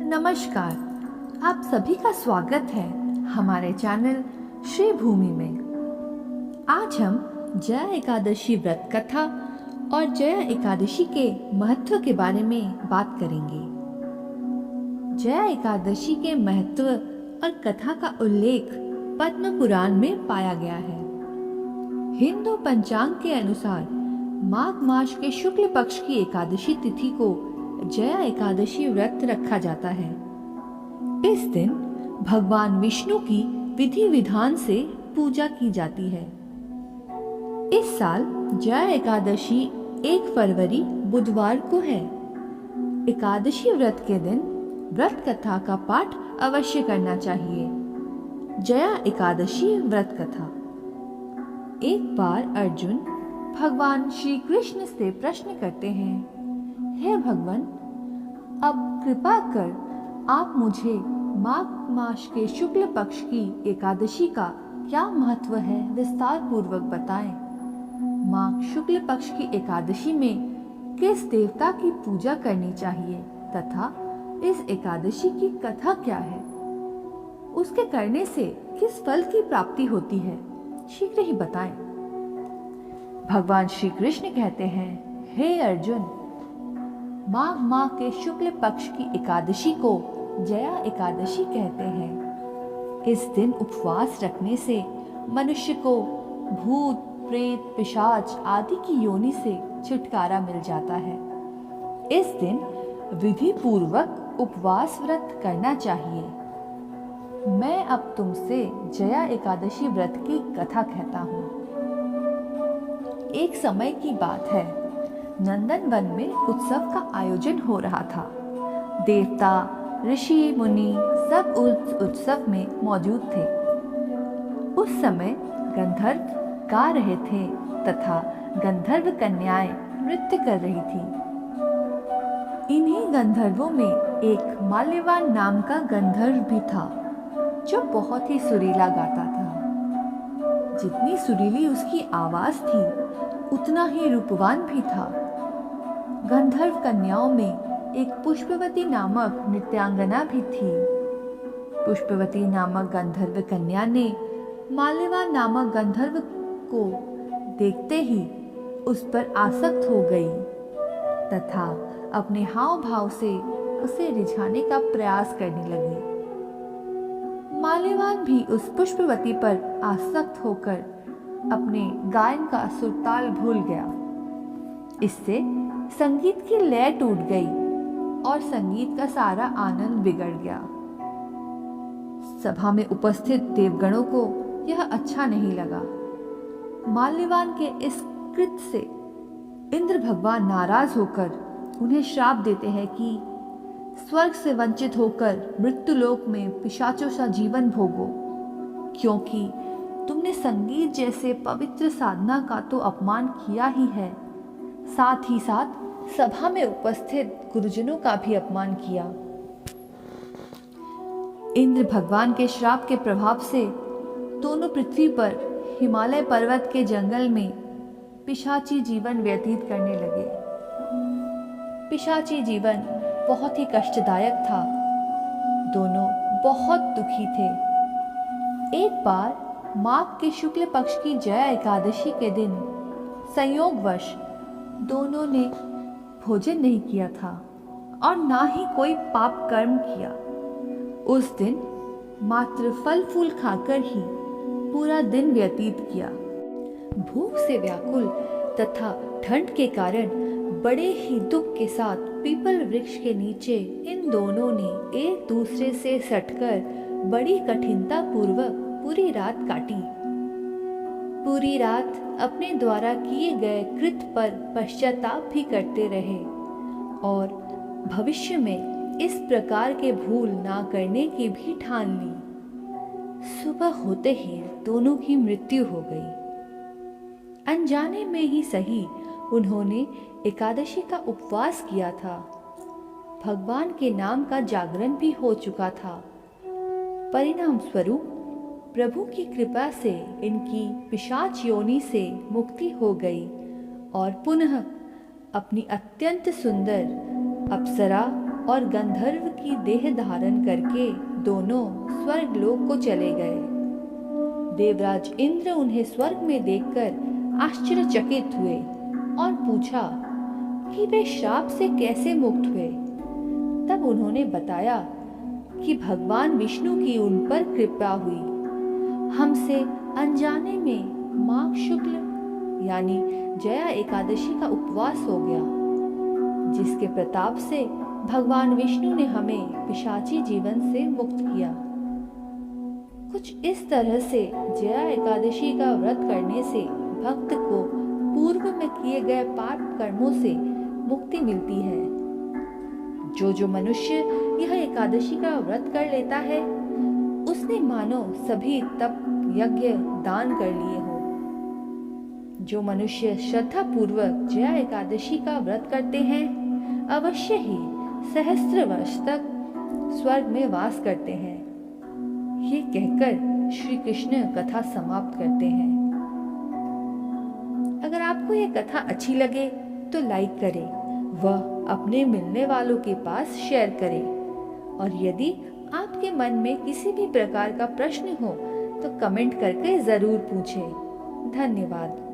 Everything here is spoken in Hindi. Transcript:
नमस्कार, आप सभी का स्वागत है हमारे चैनल श्री भूमि में। आज हम जया एकादशी व्रत कथा और जया एकादशी के महत्व के बारे में बात करेंगे। जया एकादशी के महत्व और कथा का उल्लेख पद्म पुराण में पाया गया है। हिंदू पंचांग के अनुसार माघ मास के शुक्ल पक्ष की एकादशी तिथि को जया एकादशी व्रत रखा जाता है। इस दिन भगवान विष्णु की विधि विधान से पूजा की जाती है। इस साल जया एकादशी 1 फरवरी बुधवार को है। एकादशी व्रत के दिन व्रत कथा का पाठ अवश्य करना चाहिए। जया एकादशी व्रत कथा। एक बार अर्जुन भगवान श्री कृष्ण से प्रश्न करते हैं, हे भगवान, अब कृपा कर आप मुझे माघ मास के शुक्ल पक्ष की एकादशी का क्या महत्व है विस्तार पूर्वक बताएं। माघ शुक्ल पक्ष की एकादशी में किस देवता की पूजा करनी चाहिए तथा इस एकादशी की कथा क्या है, उसके करने से किस फल की प्राप्ति होती है, शीघ्र ही बताएं। भगवान श्री कृष्ण कहते हैं, हे अर्जुन, माघ माह के शुक्ल पक्ष की एकादशी को जया एकादशी कहते हैं। इस दिन उपवास रखने से मनुष्य को भूत, प्रेत, पिशाच आदि की योनि से छुटकारा मिल जाता है। इस दिन विधि पूर्वक उपवास व्रत करना चाहिए। मैं अब तुमसे जया एकादशी व्रत की कथा कहता हूँ। एक समय की बात है, नंदन वन में उत्सव का आयोजन हो रहा था। देवता, ऋषि, मुनि सब उस उत्सव में मौजूद थे। उस समय गंधर्व गा रहे थे तथा गंधर्व कन्याएं नृत्य कर रही थी। इन्हीं गंधर्वों में एक माल्यवान नाम का गंधर्व भी था, जो बहुत ही सुरीला गाता था। जितनी सुरीली उसकी आवाज थी, उतना ही रूपवान भी था। गंधर्व कन्याओं में एक पुष्पवती नामक नृत्यांगना भी थी। पुष्पवती नामक गंधर्व कन्या ने माल्यवान नामक गंधर्व को देखते ही उस पर आसक्त हो गई तथा अपने हाव भाव से उसे रिझाने का प्रयास करने लगी। माल्यवान भी उस पुष्पवती पर आसक्त होकर अपने गायन का सुरताल भूल गया। इससे संगीत की लय टूट गई और संगीत का सारा आनंद बिगड़ गया। सभा में उपस्थित देवगणों को यह अच्छा नहीं लगा। माल्यवान के इस कृत्य से इंद्र भगवान नाराज होकर उन्हें श्राप देते हैं कि स्वर्ग से वंचित होकर मृत्युलोक में पिशाचों सा जीवन भोगो, क्योंकि तुमने संगीत जैसे पवित्र साधना का तो अपमान किया ही है, साथ ही साथ सभा में उपस्थित गुरुजनों का भी अपमान किया। इंद्र भगवान के श्राप के प्रभाव से दोनों पृथ्वी पर हिमालय पर्वत के जंगल में पिशाची जीवन व्यतीत करने लगे। पिशाची जीवन बहुत ही कष्टदायक था। दोनों बहुत दुखी थे। एक बार माघ के शुक्ल पक्ष की जया एकादशी के दिन संयोगवश दोनों ने भोजन नहीं किया था और ना ही कोई पाप कर्म किया। उस दिन मात्र फल फूल खाकर ही पूरा दिन व्यतीत किया। भूख से व्याकुल तथा ठंड के कारण बड़े ही दुख के साथ पीपल वृक्ष के नीचे इन दोनों ने एक दूसरे से सटकर बड़ी कठिनता पूर्वक पूरी रात काटी। पूरी रात अपने द्वारा किए गए कृत्य पर पश्चाताप भी करते रहे और भविष्य में इस प्रकार के भूल ना करने की भी ठान ली। सुबह होते ही दोनों की मृत्यु हो गई। अनजाने में ही सही उन्होंने एकादशी का उपवास किया था। भगवान के नाम का जागरण भी हो चुका था। परिणाम स्वरूप प्रभु की कृपा से इनकी पिशाच योनि से मुक्ति हो गई और पुनः अपनी अत्यंत सुंदर अप्सरा और गंधर्व की देह धारण करके दोनों स्वर्ग लोक को चले गए। देवराज इंद्र उन्हें स्वर्ग में देखकर आश्चर्यचकित हुए और पूछा कि वे श्राप से कैसे मुक्त हुए। तब उन्होंने बताया कि भगवान विष्णु की उन पर कृपा हुई। हमसे अनजाने में माघ शुक्ल यानी जया एकादशी का उपवास हो गया, जिसके प्रताप से भगवान विष्णु ने हमें पिशाची जीवन से मुक्त किया। कुछ इस तरह से जया एकादशी का व्रत करने से भक्त को पूर्व में किए गए पाप कर्मों से मुक्ति मिलती है। जो मनुष्य यह एकादशी का व्रत कर लेता है, उसने मानो सभी तप यज्ञ दान कर लिए हो। जो मनुष्य श्रद्धा पूर्वक जया एकादशी का व्रत करते हैं, अवश्य ही सहस्त्र वर्ष तक स्वर्ग में वास करते हैं। ये कहकर श्री कृष्ण कथा समाप्त करते हैं। अगर आपको ये कथा अच्छी लगे तो लाइक करें व अपने मिलने वालों के पास शेयर करें। और यदि आपके मन में किसी भी प्रकार का प्रश्न हो तो कमेंट करके जरूर पूछें। धन्यवाद।